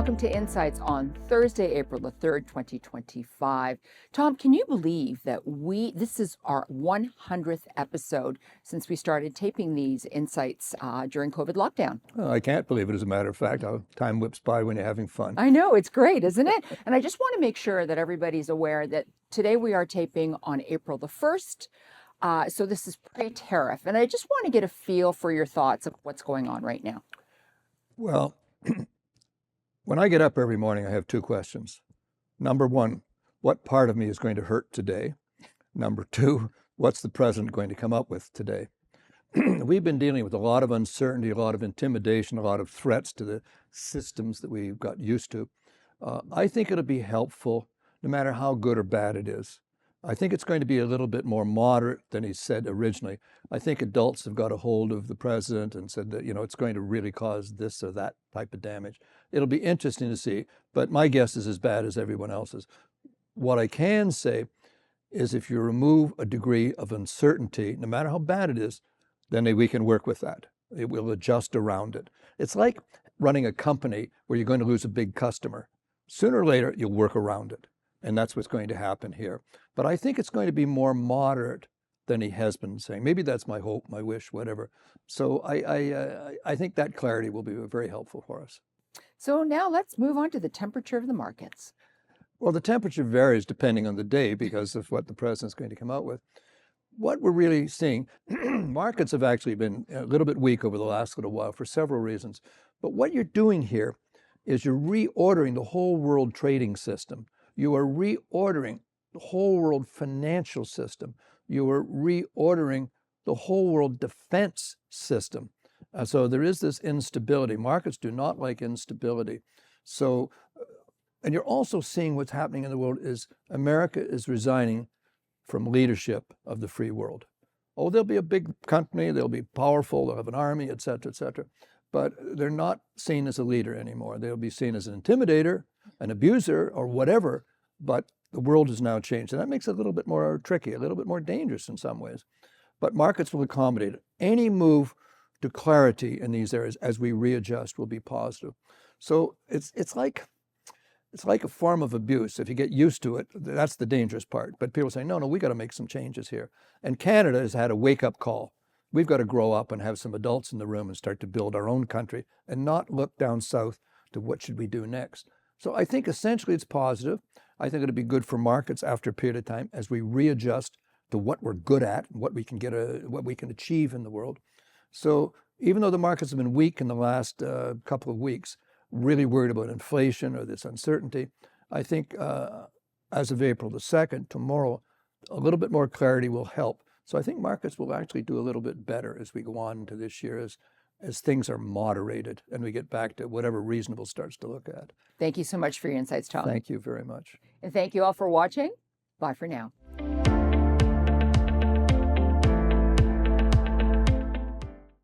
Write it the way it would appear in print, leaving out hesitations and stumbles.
welcome to Insights on Thursday, April the 3rd, 2025. Tom, can you believe that this is our 100th episode since we started taping these Insights during COVID lockdown? Oh, I can't believe it, as a matter of fact. How time whips by when you're having fun. I know, it's great, isn't it? And I just want to make sure that everybody's aware that today we are taping on April the 1st. So this is pre-tariff. And I just want to get a feel for your thoughts of what's going on right now. Well, when I get up every morning, I have two questions. Number one, what part of me is going to hurt today? Number two, what's the president going to come up with today? We've been dealing with a lot of uncertainty, a lot of intimidation, a lot of threats to the systems that we've got used to. I think it'll be helpful, no matter how good or bad it is. I think it's going to be a little bit more moderate than he said originally. I think adults have got a hold of the president and said that, it's going to really cause this or that type of damage. It'll be interesting to see, but my guess is as bad as everyone else's. What I can say is if you remove a degree of uncertainty, no matter how bad it is, then we can work with that. It will adjust around it. It's like running a company where you're going to lose a big customer. Sooner or later, you'll work around it. And that's what's going to happen here. But I think it's going to be more moderate than he has been saying. Maybe that's my hope, my wish, whatever. So I think that clarity will be very helpful for us. So now let's move on to the temperature of the markets. Well, the temperature varies depending on the day because of what the president's going to come out with. What we're really seeing, markets have actually been a little bit weak over the last little while for several reasons. But what you're doing here is you're reordering the whole world trading system. You are reordering the whole world financial system. You are reordering the whole world defense system. So there is this instability. Markets do not like instability. So, and you're also seeing what's happening in the world is America is resigning from leadership of the free world. Oh, they'll be a big company, they'll be powerful, they'll have an army, et cetera, but they're not seen as a leader anymore. They'll be seen as an intimidator, an abuser, or whatever, but the world has now changed. And that makes it a little bit more tricky, a little bit more dangerous in some ways. But markets will accommodate it. Any move to clarity in these areas as we readjust will be positive. So it's like a form of abuse. If you get used to it, that's the dangerous part. But people say, no, we got to make some changes here. And Canada has had a wake-up call. We've got to grow up and have some adults in the room and start to build our own country and not look down south to what should we do next. So I think essentially it's positive. I think it'll be good for markets after a period of time as we readjust to what we're good at and what we can what we can achieve in the world. So even though the markets have been weak in the last couple of weeks, really worried about inflation or this uncertainty, I think as of April the 2nd, tomorrow, a little bit more clarity will help. So I think markets will actually do a little bit better as we go on into this year as things are moderated and we get back to whatever reasonable starts to look at. Thank you so much for your insights, Tom. Thank you very much. And thank you all for watching. Bye for now.